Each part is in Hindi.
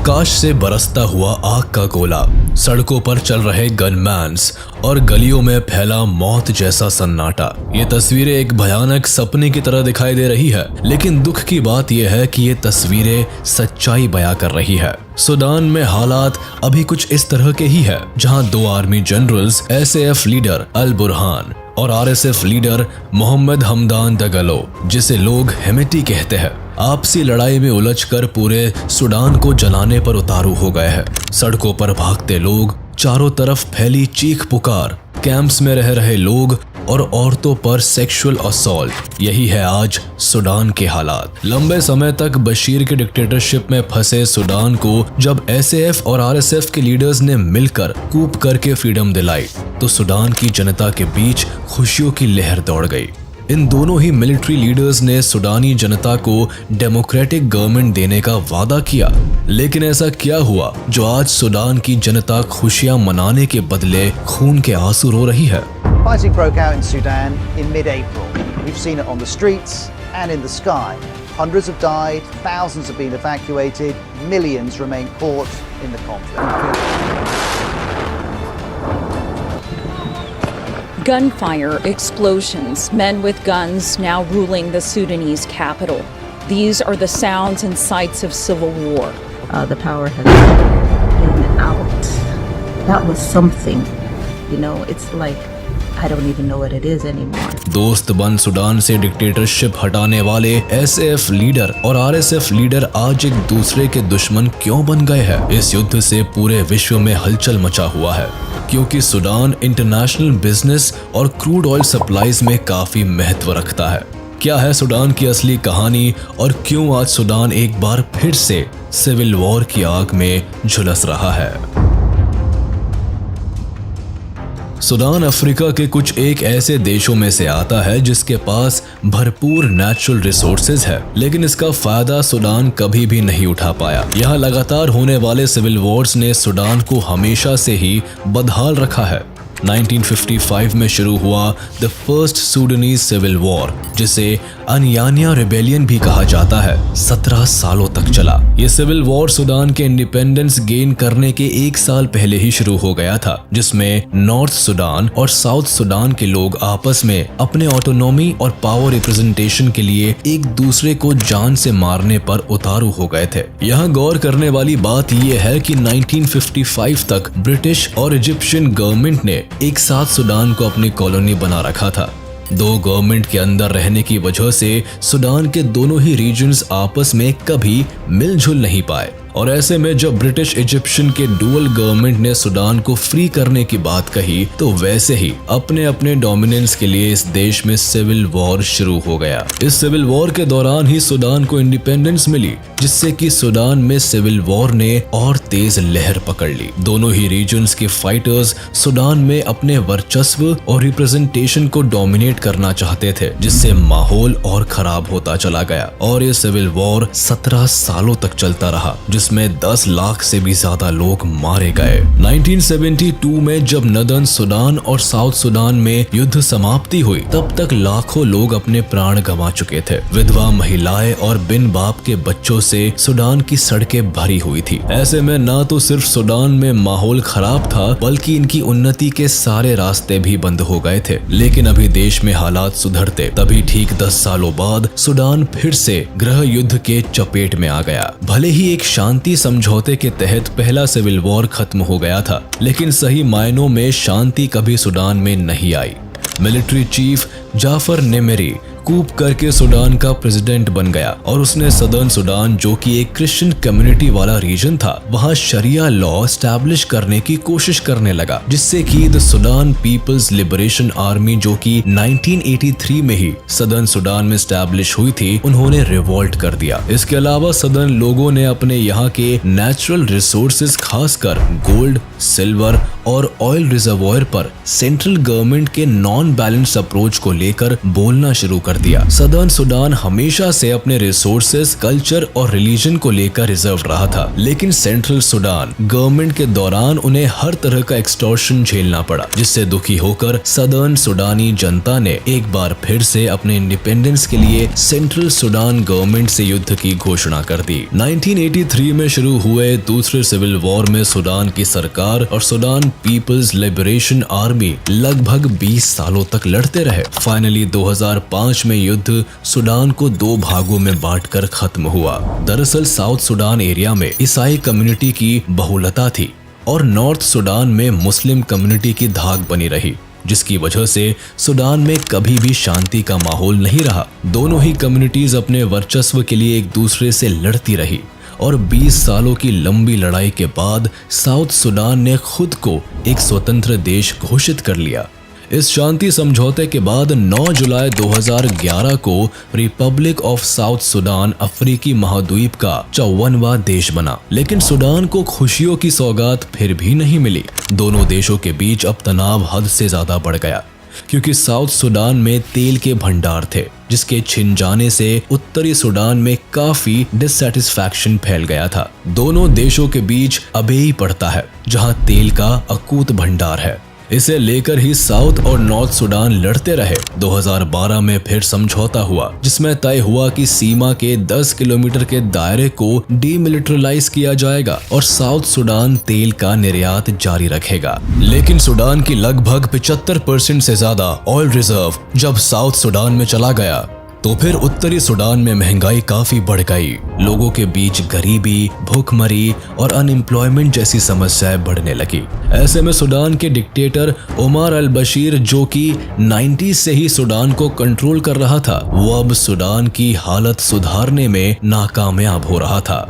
आकाश से बरसता हुआ आग का गोला, सड़कों पर चल रहे गनमैन्स और गलियों में फैला मौत जैसा सन्नाटा। ये तस्वीरें एक भयानक सपने की तरह दिखाई दे रही है, लेकिन दुख की बात यह है कि ये तस्वीरें सच्चाई बयां कर रही है। सूडान में हालात अभी कुछ इस तरह के ही है, जहां दो आर्मी जनरल्स, एसएएफ लीडर अल बुरहान और आरएसएफ लीडर मोहम्मद हमदान दगलो, जिसे लोग हेमेटी कहते हैं, आपसी लड़ाई में उलझकर पूरे सूडान को जलाने पर उतारू हो गए हैं। सड़कों पर भागते लोग, चारों तरफ फैली चीख पुकार, कैंप्स में रह रहे लोग और औरतों पर सेक्सुअल असॉल्ट, यही है आज सूडान के हालात। लंबे समय तक बशीर के डिक्टेटरशिप में फंसे सूडान को जब एसएएफ और आरएसएफ के लीडर्स ने मिलकर कूप करके फ्रीडम दिलाई, तो सूडान की जनता के बीच खुशियों की लहर दौड़ गई। इन दोनों ही मिलिट्री लीडर्स ने सूडानी जनता को डेमोक्रेटिक गवर्नमेंट देने का वादा किया, लेकिन ऐसा क्या हुआ जो आज सूडान की जनता खुशियां मनाने के बदले खून के आंसू रो रही है? Fighting broke out in Sudan in mid-April. We've seen it on the streets and in the sky. Hundreds have died, thousands have been evacuated, millions remain caught in the conflict. Gunfire, explosions, men with guns now ruling the Sudanese capital. These are the sounds and sights of civil war. The power has been out. That was something. You know, it's like I don't even know what it is anymore. दोस्त बन सूडान से डिक्टेटरशिप हटाने वाले एसएएफ लीडर और आरएसएफ लीडर आज एक दूसरे के दुश्मन क्यों बन गए हैं? इस युद्ध से पूरे विश्व में हलचल मचा हुआ है, क्योंकि सूडान इंटरनेशनल बिजनेस और क्रूड ऑयल सप्लाईज में काफी महत्व रखता है। क्या है सूडान की असली कहानी और क्यों आज सूडान एक बार फिर से सिविल वॉर की आग में झुलस रहा है? सूडान अफ्रीका के कुछ एक ऐसे देशों में से आता है जिसके पास भरपूर नेचुरल रिसोर्सेज है, लेकिन इसका फायदा सूडान कभी भी नहीं उठा पाया। यहाँ लगातार होने वाले सिविल वॉर्स ने सूडान को हमेशा से ही बदहाल रखा है। 1955 में शुरू हुआ the first Sudanese civil war, जिसे अनयानिया रिबेलियन भी कहा जाता है, 17 सालों तक चला। ये सिविल वॉर सूडान के इंडिपेंडेंस गेन करने के 1 साल पहले ही शुरू हो गया था, जिसमें नॉर्थ सूडान और साउथ सूडान के लोग आपस में अपने ऑटोनॉमी और पावर रिप्रेजेंटेशन के लिए एक दूसरे को जान से मारने पर उतारू हो गए थे। यहाँ गौर करने वाली बात यह है कि 1955 तक ब्रिटिश और इजिप्शियन गवर्नमेंट ने एक साथ सूडान को अपनी कॉलोनी बना रखा था। दो गवर्नमेंट के अंदर रहने की वजह से सूडान के दोनों ही रीजन्स आपस में कभी मिलजुल नहीं पाए, और ऐसे में जब ब्रिटिश इजिप्शियन के डुअल गवर्नमेंट ने सूडान को फ्री करने की बात कही, तो वैसे ही अपने अपने डोमिनेंस के लिए इस देश में सिविल वॉर शुरू हो गया। इस सिविल वॉर के दौरान ही सूडान को इंडिपेंडेंस मिली, जिससे कि सूडान में सिविल वॉर ने और तेज लहर पकड़ ली। दोनों ही रीजन्स के फाइटर्स सूडान में अपने वर्चस्व और रिप्रेजेंटेशन को डोमिनेट करना चाहते थे, जिससे माहौल और खराब होता चला गया और ये सिविल वॉर 17 सालों तक चलता रहा, जिसमें 10 लाख से भी ज्यादा लोग मारे गए। 1972 में जब नदर्न सूडान और साउथ सूडान में युद्ध समाप्ति हुई, तब तक लाखों लोग अपने प्राण गंवा चुके थे। विधवा महिलाएं और बिन बाप के बच्चों से सूडान की सड़कें भरी हुई थी। ऐसे में न तो सिर्फ सूडान में माहौल खराब था, बल्कि इनकी उन्नति के सारे रास्ते भी बंद हो गए थे। लेकिन अभी देश में हालात सुधरते तभी ठीक 10 सालों बाद सूडान फिर से गृह युद्ध के चपेट में आ गया। भले ही एक शांति समझौते के तहत पहला सिविल वॉर खत्म हो गया था, लेकिन सही मायनों में शांति कभी सूडान में नहीं आई। मिलिट्री चीफ जाफर नेमेरी कूप करके सूडान का प्रेसिडेंट बन गया और उसने सदर्न सूडान, जो कि एक क्रिश्चियन कम्युनिटी वाला रीजन था, वहां शरिया लॉ एस्टैब्लिश करने की कोशिश करने लगा, जिससे कि the Sudan People's Liberation Army, जो कि 1983 में ही सदर्न सूडान में एस्टैब्लिश हुई थी, उन्होंने रिवोल्ट कर दिया। इसके अलावा सदर्न लोगों ने अपने यहाँ के नेचुरल रिसोर्सेज, खासकर गोल्ड, सिल्वर और ऑयल रिजर्वॉयर पर सेंट्रल गवर्नमेंट के नॉन बैलेंस अप्रोच को लेकर बोलना शुरू कर दिया। सदर्न सुडान हमेशा से अपने रिसोर्सेज, कल्चर और रिलीजन को लेकर रिजर्व रहा था, लेकिन सेंट्रल सुडान गवर्नमेंट के दौरान उन्हें हर तरह का एक्सटॉर्शन झेलना पड़ा, जिससे दुखी होकर सदर्न सुडानी जनता ने एक बार फिर से अपने इंडिपेंडेंस के लिए सेंट्रल सुडान गवर्नमेंट से युद्ध की घोषणा कर दी। 1983 में शुरू हुए दूसरे सिविल वॉर में सुडान की सरकार और सुडान पीपल्स लिबरेशन आर्मी लगभग 20 सालों तक लड़ते रहे। फाइनली 2005 में युद्ध सुडान को 2 भागों में बांटकर खत्म हुआ। दरअसल साउथ सुडान एरिया में ईसाई कम्युनिटी की बहुलता थी और नॉर्थ सुडान में मुस्लिम कम्युनिटी की धाक बनी रही, जिसकी वजह से सुडान में कभी भी शांति का माहौल नहीं रहा। दोनों ही कम्युनिटीज अपने वर्चस्व के लिए एक दूसरे से लड़ती रही और 20 सालों की लंबी लड़ाई के बाद साउथ सुडान ने खुद को एक स्वतंत्र देश घोषित कर लिया। इस शांति समझौते के बाद 9 जुलाई 2011 को रिपब्लिक ऑफ साउथ सुडान अफ्रीकी महाद्वीप का 54वां देश बना। लेकिन सुडान को खुशियों की सौगात फिर भी नहीं मिली। दोनों देशों के बीच अब तनाव हद से ज्यादा बढ़ गया, क्योंकि साउथ सुडान में तेल के भंडार थे, जिसके छिन जाने से उत्तरी सुडान में काफी डिससैटिस्फैक्शन फैल गया था। दोनों देशों के बीच अबेई पड़ता है, जहां तेल का अकूत भंडार है। इसे लेकर ही साउथ और नॉर्थ सुडान लड़ते रहे। 2012 में फिर समझौता हुआ, जिसमें तय हुआ कि सीमा के 10 किलोमीटर के दायरे को डीमिलिटराइज किया जाएगा और साउथ सुडान तेल का निर्यात जारी रखेगा। लेकिन सुडान की लगभग 75% से ज्यादा ऑयल रिजर्व जब साउथ सुडान में चला गया, तो फिर उत्तरी सुडान में महंगाई काफी बढ़ गई। लोगों के बीच गरीबी, भूखमरी और अनएम्प्लॉयमेंट जैसी समस्याएं बढ़ने लगी। ऐसे में सुडान के डिक्टेटर उमर अल बशीर, जो कि 90s से ही सुडान को कंट्रोल कर रहा था, वो अब सुडान की हालत सुधारने में नाकामयाब हो रहा था।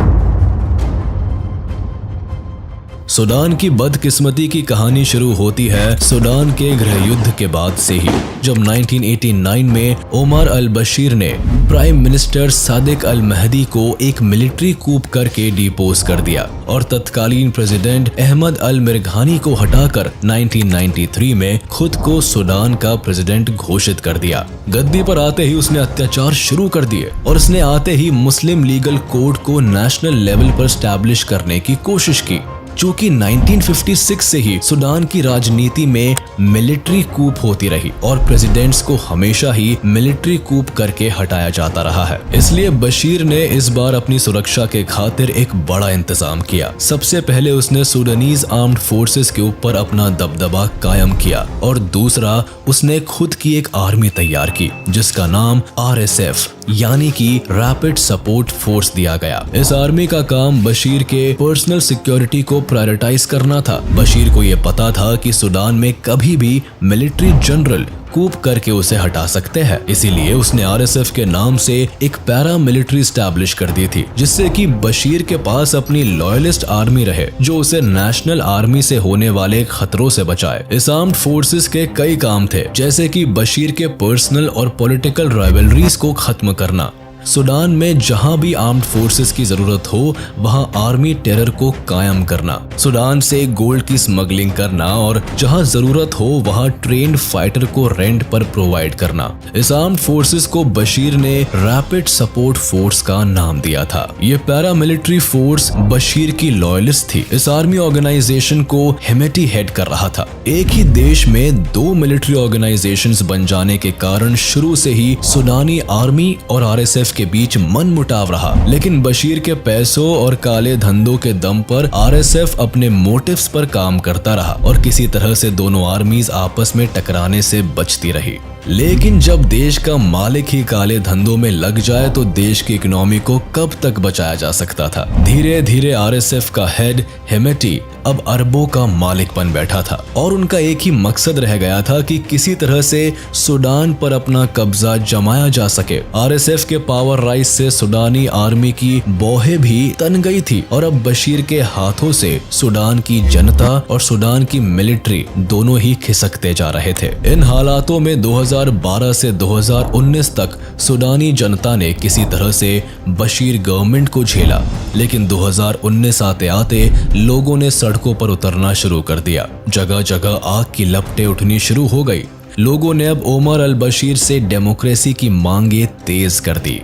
सुडान की बदकिस्मती की कहानी शुरू होती है सुडान के गृह युद्ध के बाद से ही, जब 1989 में उमर अल बशीर ने प्राइम मिनिस्टर सादिक अल महदी को एक मिलिट्री कूप करके डिपोज कर दिया और तत्कालीन प्रेसिडेंट अहमद अल मिरघानी को हटाकर 1993 में खुद को सुडान का प्रेसिडेंट घोषित कर दिया। गद्दी पर आते ही उसने अत्याचार शुरू कर दिए और उसने आते ही मुस्लिम लीगल कोड को नेशनल लेवल पर स्टैब्लिश करने की कोशिश की। चूंकि 1956 से ही सुडान की राजनीति में मिलिट्री कूप होती रही और प्रेसिडेंट्स को हमेशा ही मिलिट्री कूप करके हटाया जाता रहा है, इसलिए बशीर ने इस बार अपनी सुरक्षा के खातिर एक बड़ा इंतजाम किया। सबसे पहले उसने सूडानीज आर्म्ड फोर्सेस के ऊपर अपना दबदबा कायम किया और दूसरा उसने खुद की एक आर्मी तैयार की, जिसका नाम RSF यानी कि रैपिड सपोर्ट फोर्स दिया गया। इस आर्मी का काम बशीर के पर्सनल सिक्योरिटी को प्रायोरिटाइज करना था। बशीर को यह पता था कि सुडान में कभी भी मिलिट्री जनरल कूप करके उसे हटा सकते हैं, इसीलिए उसने RSF के नाम से एक पैरा मिलिट्री स्टैब्लिश कर दी थी, जिससे कि बशीर के पास अपनी लॉयलिस्ट आर्मी रहे जो उसे नेशनल आर्मी से होने वाले खतरों से बचाए। इस आर्म्ड फोर्सेस के कई काम थे, जैसे कि बशीर के पर्सनल और पॉलिटिकल राइवलरीज को खत्म करना, सुडान में जहां भी आर्म्ड फोर्सेस की जरूरत हो वहां आर्मी टेरर को कायम करना, सुडान से गोल्ड की स्मगलिंग करना और जहां जरूरत हो वहां ट्रेन्ड फाइटर को रेंट पर प्रोवाइड करना। इस आर्म्ड फोर्सेस को बशीर ने रैपिड सपोर्ट फोर्स का नाम दिया था। ये पैरा मिलिट्री फोर्स बशीर की लॉयलिस्ट थी। इस आर्मी ऑर्गेनाइजेशन को हेमेटी हेड कर रहा था। एक ही देश में 2 मिलिट्री ऑर्गेनाइजेशंस बन जाने के कारण शुरू से ही सुडानी आर्मी और RSF के बीच मनमुटाव रहा, लेकिन बशीर के पैसों और काले धंधों के दम पर RSF अपने मोटिव्स पर काम करता रहा और किसी तरह से दोनों आर्मीज आपस में टकराने से बचती रही। लेकिन जब देश का मालिक ही काले धंधों में लग जाए तो देश की इकोनॉमी को कब तक बचाया जा सकता था। धीरे धीरे RSF का हेड हेमेटी अब अरबों का मालिक बन बैठा था और उनका एक ही मकसद रह गया था कि किसी तरह से सुडान पर अपना कब्जा जमाया जा सके। RSF के पावर राइज से सुडानी आर्मी की बौहें भी तन गई थी और अब बशीर के हाथों से सुडान की जनता और सुडान की मिलिट्री दोनों ही खिसकते जा रहे थे। इन हालातों में 2000 2012 से 2019 तक सुडानी जनता ने किसी तरह से बशीर गवर्नमेंट को झेला, लेकिन 2019 आते आते लोगों ने सड़कों पर उतरना शुरू कर दिया। जगह जगह आग की लपटें उठनी शुरू हो गई। लोगों ने अब ओमर अल बशीर से डेमोक्रेसी की मांगे तेज कर दी।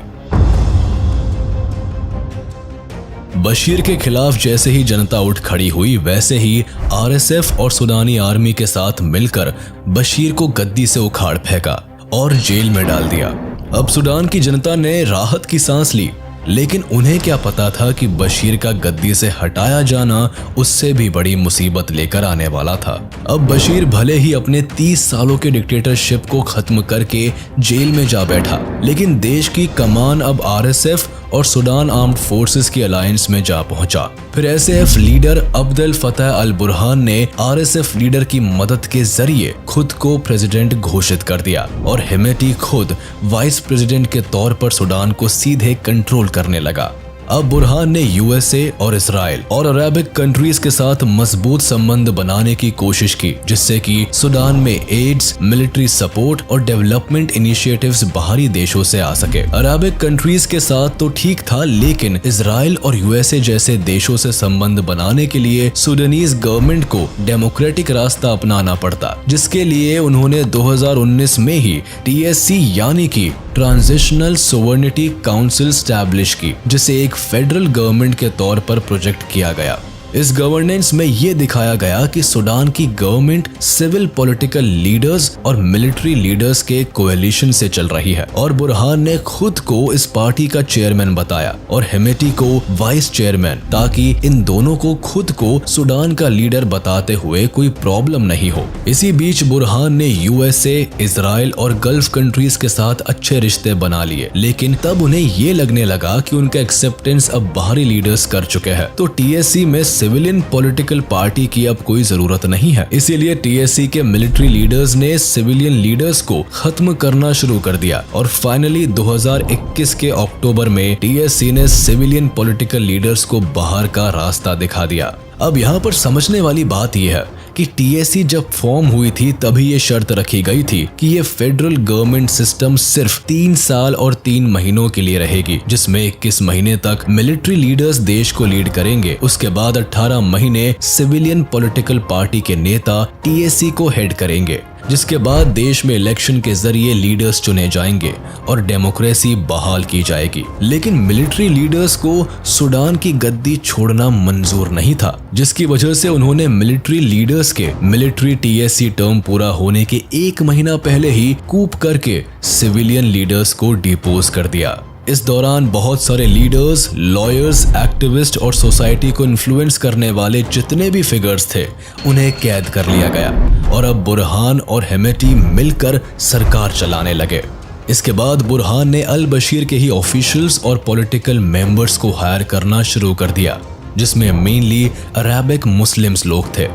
बशीर के खिलाफ जैसे ही जनता उठ खड़ी हुई, वैसे ही आरएसएफ और सुडानी आर्मी के साथ मिलकर बशीर को गद्दी से उखाड़ फेंका और जेल में डाल दिया। अब सुडान की जनता ने राहत की सांस ली, लेकिन उन्हें क्या पता था कि बशीर का गद्दी से हटाया जाना उससे भी बड़ी मुसीबत लेकर आने वाला था। अब बशीर भले ही अपने 30 सालों के डिक्टेटरशिप को खत्म करके जेल में जा बैठा, लेकिन देश की कमान अब आरएसएफ और सुडान आर्म्ड फोर्सेस की अलायंस में जा पहुंचा। फिर एसएएफ लीडर अब्देल फतह अल बुरहान ने आरएसएफ लीडर की मदद के जरिए खुद को प्रेसिडेंट घोषित कर दिया और हेमेटी खुद वाइस प्रेसिडेंट के तौर पर सुडान को सीधे कंट्रोल करने लगा। अब बुरहान ने यूएसए और इजराइल और अरबिक कंट्रीज के साथ मजबूत संबंध बनाने की कोशिश की, जिससे कि सुडान में एड्स, मिलिट्री सपोर्ट और डेवलपमेंट इनिशिएटिव्स बाहरी देशों से आ सके। अरबिक कंट्रीज के साथ तो ठीक था, लेकिन इजराइल और यूएसए जैसे देशों से संबंध बनाने के लिए सुडानीज गवर्नमेंट को डेमोक्रेटिक रास्ता अपनाना पड़ता, जिसके लिए उन्होंने 2019 में ही टीएससी यानी कि ट्रांजिशनल सोवर्निटी काउंसिल स्टैब्लिश की, जिसे एक फेडरल गवर्नमेंट के तौर पर प्रोजेक्ट किया गया। इस गवर्नेंस में ये दिखाया गया कि सुडान की गवर्नमेंट सिविल पॉलिटिकल लीडर्स और मिलिट्री लीडर्स के कोएलिशन से चल रही है, और बुरहान ने खुद को इस पार्टी का चेयरमैन बताया और हेमेटी को वाइस चेयरमैन, ताकि इन दोनों को खुद को सुडान का लीडर बताते हुए कोई प्रॉब्लम नहीं हो। इसी बीच बुरहान ने यूएसए, इजराइल और गल्फ कंट्रीज के साथ अच्छे रिश्ते बना लिए, लेकिन तब उन्हें ये लगने लगा कि उनका एक्सेप्टेंस अब बाहरी लीडर्स कर चुके हैं, तो टीएससी में सिविलियन पॉलिटिकल पार्टी की अब कोई जरूरत नहीं है। इसीलिए टीएससी के मिलिट्री लीडर्स ने सिविलियन लीडर्स को खत्म करना शुरू कर दिया और फाइनली 2021 के अक्टूबर में टीएससी ने सिविलियन पॉलिटिकल लीडर्स को बाहर का रास्ता दिखा दिया। अब यहाँ पर समझने वाली बात यह है कि टीएससी जब फॉर्म हुई थी तभी ये शर्त रखी गई थी कि ये फेडरल गवर्नमेंट सिस्टम सिर्फ 3 साल और 3 महीनों के लिए रहेगी, जिसमें 21 महीने तक मिलिट्री लीडर्स देश को लीड करेंगे। उसके बाद 18 महीने सिविलियन पॉलिटिकल पार्टी के नेता टीएससी को हेड करेंगे, जिसके बाद देश में इलेक्शन के जरिए लीडर्स चुने जाएंगे और डेमोक्रेसी बहाल की जाएगी। लेकिन मिलिट्री लीडर्स को सुडान की गद्दी छोड़ना मंजूर नहीं था, जिसकी वजह से उन्होंने मिलिट्री लीडर्स के मिलिट्री टीएससी टर्म पूरा होने के 1 महीना पहले ही कूप करके सिविलियन लीडर्स को डिपोज कर दिया। इस दौरान बहुत सारे लीडर्स, लॉयर्स, एक्टिविस्ट और सोसाइटी को इन्फ्लुएंस करने वाले जितने भी फिगर्स थे उन्हें कैद कर लिया गया और अब बुरहान और हेमेटी मिलकर सरकार चलाने लगे। इसके बाद बुरहान ने अल बशीर के ही ऑफिशियल्स और पॉलिटिकल मेंबर्स को हायर करना शुरू कर दिया, जिसमें मेनली अरबिक मुस्लिम्स लोग थे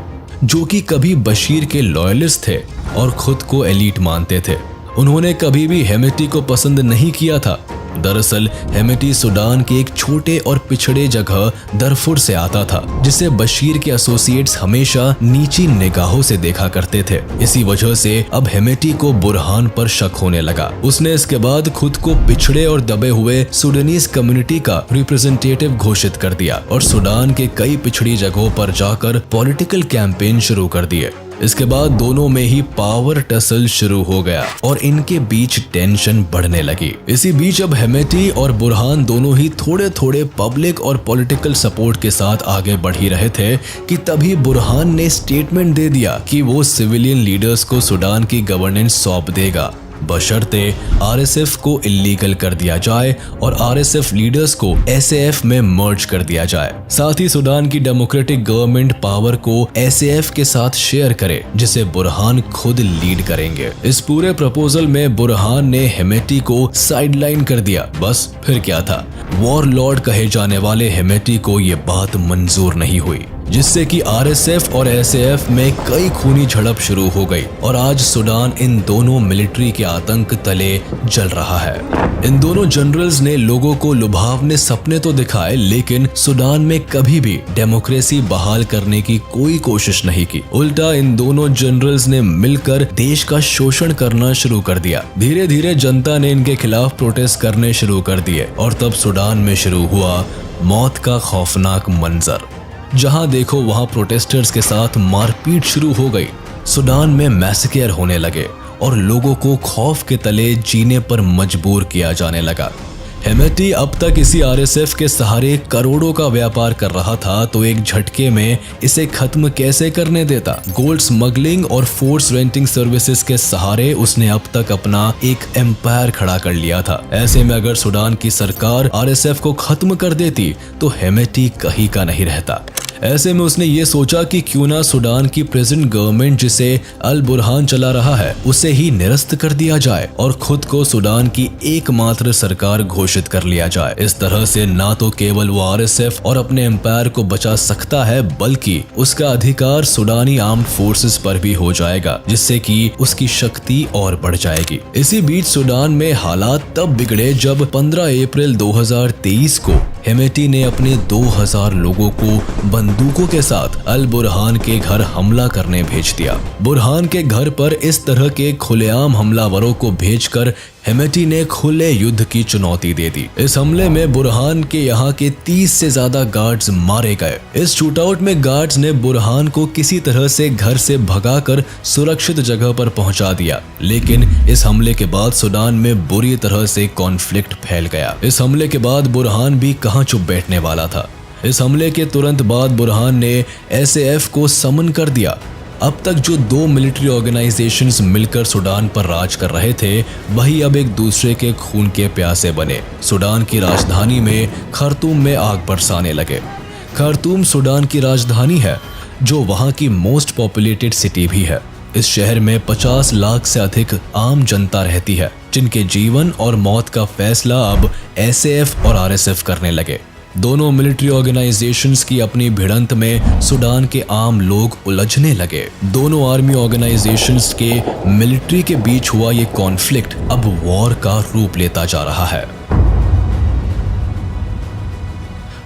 जो कि कभी बशीर के लॉयलिस्ट थे और खुद को एलीट मानते थे। उन्होंने कभी भी हेमेटी को पसंद नहीं किया था। दरअसल हेमेटी सुडान के एक छोटे और पिछड़े जगह दरफुर से आता था, जिसे बशीर के एसोसिएट्स हमेशा नीची निगाहों से देखा करते थे। इसी वजह से अब हेमेटी को बुरहान पर शक होने लगा। उसने इसके बाद खुद को पिछड़े और दबे हुए सुडानीज कम्युनिटी का रिप्रेजेंटेटिव घोषित कर दिया और सुडान के कई पिछड़ी जगहों पर जाकर पॉलिटिकल कैंपेन शुरू कर दिए। इसके बाद दोनों में ही पावर टसल शुरू हो गया और इनके बीच टेंशन बढ़ने लगी। इसी बीच अब हेमेटी और बुरहान दोनों ही थोड़े थोड़े पब्लिक और पॉलिटिकल सपोर्ट के साथ आगे बढ़ ही रहे थे कि तभी बुरहान ने स्टेटमेंट दे दिया कि वो सिविलियन लीडर्स को सुडान की गवर्नेंस सौंप देगा, बशर्ते आरएसएफ को इलीगल कर दिया जाए और आरएसएफ लीडर्स को एसएएफ में मर्ज कर दिया जाए। साथ ही सुडान की डेमोक्रेटिक गवर्नमेंट पावर को एसएएफ के साथ शेयर करे, जिसे बुरहान खुद लीड करेंगे। इस पूरे प्रपोजल में बुरहान ने हेमेटी को साइडलाइन कर दिया। बस फिर क्या था, वॉरलॉर्ड कहे जाने वाले हेमेटी को ये बात मंजूर नहीं हुई। जिससे कि आरएसएफ और एसएएफ में कई खूनी झड़प शुरू हो गई और आज सूडान इन दोनों मिलिट्री के आतंक तले जल रहा है। इन दोनों जनरल्स ने लोगों को लुभावने सपने तो दिखाए, लेकिन सूडान में कभी भी डेमोक्रेसी बहाल करने की कोई कोशिश नहीं की। उल्टा इन दोनों जनरल्स ने मिलकर देश का शोषण करना शुरू कर दिया। धीरे धीरे जनता ने इनके खिलाफ प्रोटेस्ट करने शुरू कर दिए और तब सूडान में शुरू हुआ मौत का खौफनाक मंजर। जहां देखो वहां प्रोटेस्टर्स के साथ मारपीट शुरू हो गई। सूडान में मैसेकेयर होने लगे और लोगों को खौफ के तले जीने पर मजबूर किया जाने लगा। हेमेटी अब तक इसी आरएसएफ के सहारे करोड़ों का व्यापार कर रहा था, तो एक झटके में इसे खत्म कैसे करने देता। गोल्ड स्मगलिंग और फोर्स रेंटिंग सर्विसेज के सहारे उसने अब तक अपना एक एम्पायर खड़ा कर लिया था। ऐसे में अगर सूडान की सरकार आरएसएफ को खत्म कर देती तो हेमेटी कहीं का नहीं रहता। ऐसे में उसने ये सोचा कि क्यों ना सूडान की प्रेजेंट गवर्नमेंट जिसे अल बुरहान चला रहा है उसे ही निरस्त कर दिया जाए और खुद को सूडान की एकमात्र सरकार घोषित कर लिया जाए। इस तरह से ना तो केवल वो आरएसएफ और अपने एम्पायर को बचा सकता है, बल्कि उसका अधिकार सूडानी आर्म्ड फोर्सेस पर भी हो जाएगा, जिससे कि उसकी शक्ति और बढ़ जाएगी। इसी बीच सूडान में हालात तब बिगड़े जब 15 अप्रैल 2023 को हेमेटी ने अपने 2000 लोगों को बंदूकों के साथ अल बुरहान के घर हमला करने भेज दिया। बुरहान के घर पर इस तरह के खुलेआम हमलावरों को भेजकर हेमेटी ने खुले युद्ध की चुनौती दे दी। इस हमले में बुरहान के यहाँ के 30 से ज्यादा गार्ड्स मारे गए। इस शूटआउट में गार्ड्स ने बुरहान को किसी तरह से घर से भगाकर सुरक्षित जगह पर पहुंचा दिया, लेकिन इस हमले के बाद सूडान में बुरी तरह से कॉन्फ्लिक्ट फैल गया। इस हमले के बाद बुरहान भी कहां चुप बैठने वाला था। इस हमले के तुरंत बाद बुरहान ने एसएएफ को समन कर दिया। अब तक जो दो मिलिट्री ऑर्गेनाइजेशंस मिलकर सूडान पर राज कर रहे थे, वही अब एक दूसरे के खून के प्यासे बने। सूडान की राजधानी में खार्तूम में आग बरसाने लगे। खार्तूम सूडान की राजधानी है, जो वहां की मोस्ट पॉपुलेटेड सिटी भी है। इस शहर में 50 लाख से अधिक आम जनता रहती है, जिनके जीवन और मौत का फैसला अब एसएएफ और आरएसएफ करने लगे। दोनों मिलिट्री ऑर्गेनाइजेशंस की अपनी भिड़ंत में सूडान के आम लोग उलझने लगे। दोनों आर्मी ऑर्गेनाइजेशंस के मिलिट्री के बीच हुआ ये कॉन्फ्लिक्ट अब वॉर का रूप लेता जा रहा है।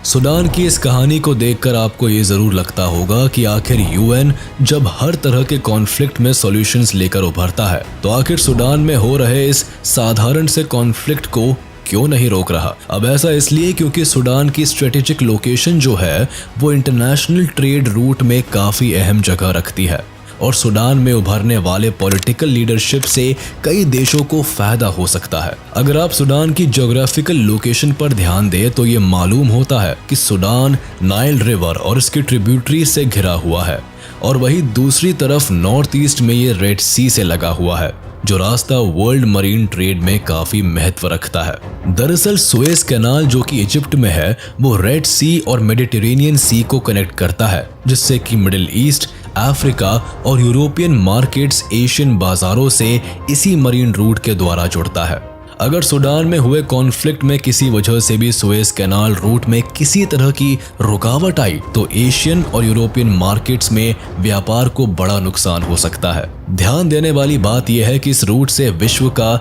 सूडान की इस कहानी को देखकर आपको ये जरूर लगता होगा कि आखिर यूएन जब हर तरह के कॉन्फ्लिक्ट में सॉल्यूशंस लेकर उभरता है, तो आखिर सूडान में हो रहे इस साधारण से कॉन्फ्लिक्ट को क्यों नहीं रोक रहा। अब ऐसा इसलिए क्योंकि सूडान की स्ट्रेटेजिक लोकेशन जो है वो इंटरनेशनल ट्रेड रूट में काफी अहम जगह रखती है और सूडान में उभरने वाले पॉलिटिकल लीडरशिप से कई देशों को फायदा हो सकता है। अगर आप सूडान की ज्योग्राफिकल लोकेशन पर ध्यान दें तो ये मालूम होता है कि सूडान नाइल रिवर और इसकी ट्रिब्यूटरी से घिरा हुआ है और वही दूसरी तरफ नॉर्थ ईस्ट में ये रेड सी से लगा हुआ है, जो रास्ता वर्ल्ड मरीन ट्रेड में काफी महत्व रखता है। दरअसल सुएज कैनाल जो कि इजिप्ट में है, वो रेड सी और मेडिटेरेनियन सी को कनेक्ट करता है, जिससे कि मिडिल ईस्ट, अफ्रीका और यूरोपियन मार्केट्स एशियन बाजारों से इसी मरीन रूट के द्वारा जुड़ता है। अगर सूडान में हुए कॉन्फ्लिक्ट में किसी वजह से भी सुएज कैनाल रूट में किसी तरह की रुकावट आई तो एशियन और यूरोपियन मार्केट्स में व्यापार को बड़ा नुकसान हो सकता है। ध्यान देने वाली बात यह है कि इस रूट से विश्व का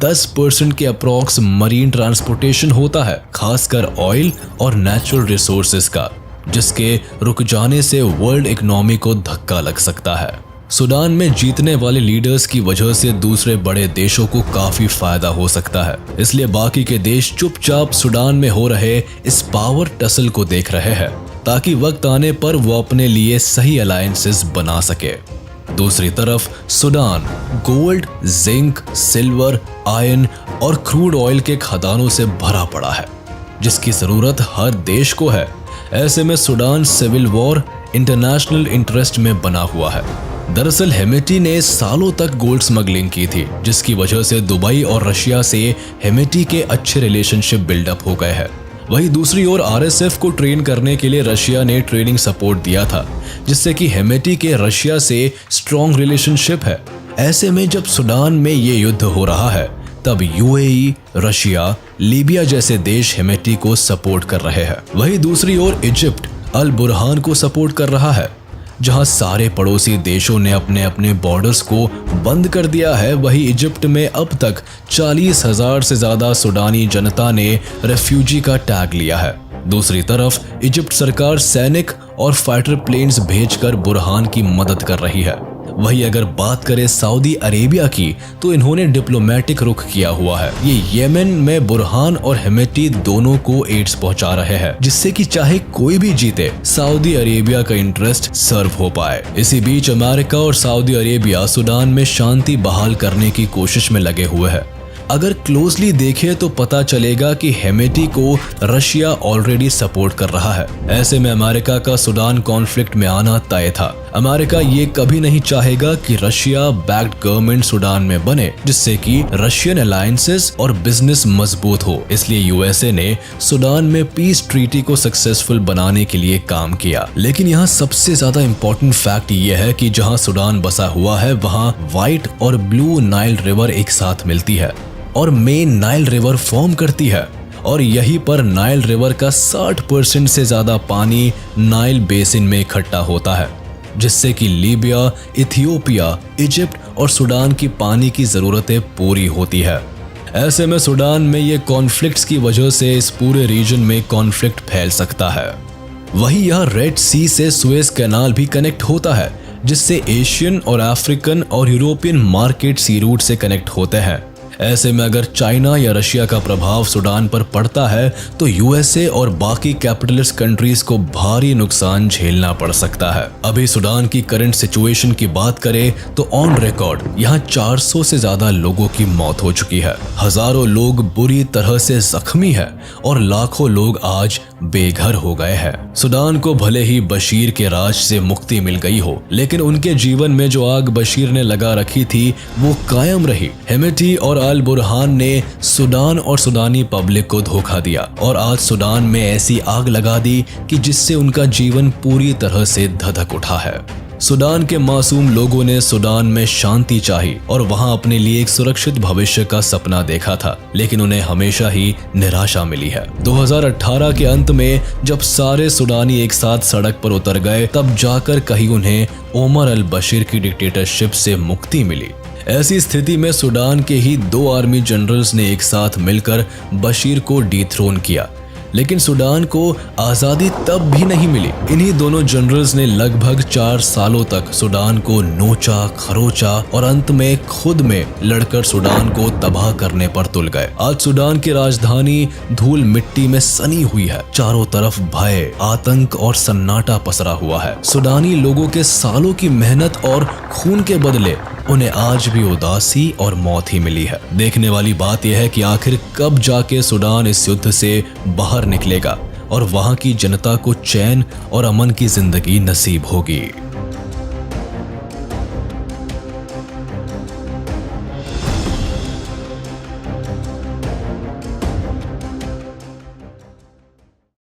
10% के अप्रॉक्स मरीन ट्रांसपोर्टेशन होता है, खासकर ऑयल और नेचुरल रिसोर्सेज का, जिसके रुक जाने से वर्ल्ड इकोनॉमी को धक्का लग सकता है। सूडान में जीतने वाले लीडर्स की वजह से दूसरे बड़े देशों को काफी फायदा हो सकता है, इसलिए बाकी के देश चुपचाप सूडान में हो रहे इस पावर टसल को देख रहे हैं, ताकि वक्त आने पर वो अपने लिए सही अलायंसेस बना सके। दूसरी तरफ Sudan gold, zinc, silver, iron और क्रूड ऑयल के खदानों से भरा पड़ा है, जिसकी जरूरत हर देश को है। ऐसे में Sudan civil war international interest में बना हुआ है। दरअसल हेमेटी ने सालों तक गोल्ड स्मगलिंग की थी, जिसकी वजह से दुबई और रशिया से हेमेटी के अच्छे रिलेशनशिप बिल्डअप हो गए हैं। वहीं दूसरी ओर आरएसएफ को ट्रेन करने के लिए रशिया ने ट्रेनिंग सपोर्ट दिया था, जिससे कि हेमेटी के रशिया से स्ट्रॉन्ग रिलेशनशिप है। ऐसे में जब सूडान में ये युद्ध हो रहा है, तब यूएई, रशिया, लीबिया जैसे देश हेमेटी को सपोर्ट कर रहे हैं। वहीं दूसरी ओर इजिप्ट अल बुरहान को सपोर्ट कर रहा है। जहां सारे पड़ोसी देशों ने अपने अपने बॉर्डर्स को बंद कर दिया है, वहीं इजिप्ट में अब तक 40,000 से ज्यादा सुडानी जनता ने रेफ्यूजी का टैग लिया है। दूसरी तरफ इजिप्ट सरकार सैनिक और फाइटर प्लेन्स भेजकर बुरहान की मदद कर रही है। वहीं अगर बात करें सऊदी अरेबिया की, तो इन्होंने डिप्लोमेटिक रुख किया हुआ है। ये येमेन में बुरहान और हेमेटी दोनों को एड्स पहुंचा रहे हैं, जिससे कि चाहे कोई भी जीते, सऊदी अरेबिया का इंटरेस्ट सर्व हो पाए। इसी बीच अमेरिका और सऊदी अरेबिया सुडान में शांति बहाल करने की कोशिश में लगे हुए हैं। अगर क्लोजली देखें तो पता चलेगा कि हेमेटी को रशिया ऑलरेडी सपोर्ट कर रहा है। ऐसे में अमेरिका का सुडान कॉन्फ्लिक्ट में आना तय था। अमेरिका ये कभी नहीं चाहेगा कि रशिया बैक्ड गवर्नमेंट सुडान में बने, जिससे कि रशियन अलायंसेस और बिजनेस मजबूत हो। इसलिए यूएसए ने सुडान में पीस ट्रीटी को सक्सेसफुल बनाने के लिए काम किया। लेकिन यहाँ सबसे ज्यादा इम्पोर्टेंट फैक्ट ये है कि जहाँ सुडान बसा हुआ है, वहाँ व्हाइट और ब्लू नाइल रिवर एक साथ मिलती है और मेन नाइल रिवर फॉर्म करती है। और यहीं पर नाइल रिवर का 60% से ज्यादा पानी नाइल बेसिन में इकट्ठा होता है, जिससे कि लीबिया, इथियोपिया, इजिप्ट और सुडान की पानी की जरूरतें पूरी होती है। ऐसे में सुडान में ये कॉन्फ्लिक्ट्स की वजह से इस पूरे रीजन में कॉन्फ्लिक्ट फैल सकता है। वहीं यहाँ रेड सी से सुएज कैनाल भी कनेक्ट होता है, जिससे एशियन और अफ्रीकन और यूरोपियन मार्केट सी रूट से कनेक्ट होते हैं। ऐसे में अगर चाइना या रशिया का प्रभाव सुडान पर पड़ता है, तो यूएसए और बाकी कैपिटलिस्ट कंट्रीज को भारी नुकसान झेलना पड़ सकता है। अभी सुडान की करंट सिचुएशन की बात करें तो ऑन रिकॉर्ड यहाँ 400 से ज्यादा लोगों की मौत हो चुकी है, हजारों लोग बुरी तरह से जख्मी है और लाखों लोग आज बेघर हो गए हैं। सुडान को भले ही बशीर के राज से मुक्ति मिल गई हो, लेकिन उनके जीवन में जो आग बशीर ने लगा रखी थी वो कायम रही। हेमेटी और अल बुरहान ने सुडान और सुडानी पब्लिक को धोखा दिया और आज सुडान में ऐसी आग लगा दी कि जिससे उनका जीवन पूरी तरह से धधक उठा है। सुडान के मासूम लोगों ने सुडान में शांति चाही और वहां अपने लिए एक सुरक्षित भविष्य का सपना देखा था, लेकिन उन्हें हमेशा ही निराशा मिली है। 2018 के अंत में जब सारे सुडानी एक साथ सड़क पर उतर गए, तब जाकर कहीं उन्हें ओमर अल बशीर की डिक्टेटरशिप से मुक्ति मिली। ऐसी स्थिति में सुडान के ही 2 आर्मी जनरल्स ने एक साथ मिलकर बशीर को डिथ्रोन किया, लेकिन सुडान को आजादी तब भी नहीं मिली। इन्हीं दोनों जनरल्स ने लगभग 4 सालों तक सुडान को नोचा खरोचा और अंत में खुद में लड़कर सुडान को तबाह करने पर तुल गए। आज सुडान की राजधानी धूल मिट्टी में सनी हुई है। चारों तरफ भय, आतंक और सन्नाटा पसरा हुआ है। सुडानी लोगों के सालों की मेहनत और खून के बदले उन्हें आज भी उदासी और मौत ही मिली है। देखने वाली बात यह है कि आखिर कब जाके सुडान इस युद्ध से बाहर निकलेगा और वहां की जनता को चैन और अमन की जिंदगी नसीब होगी।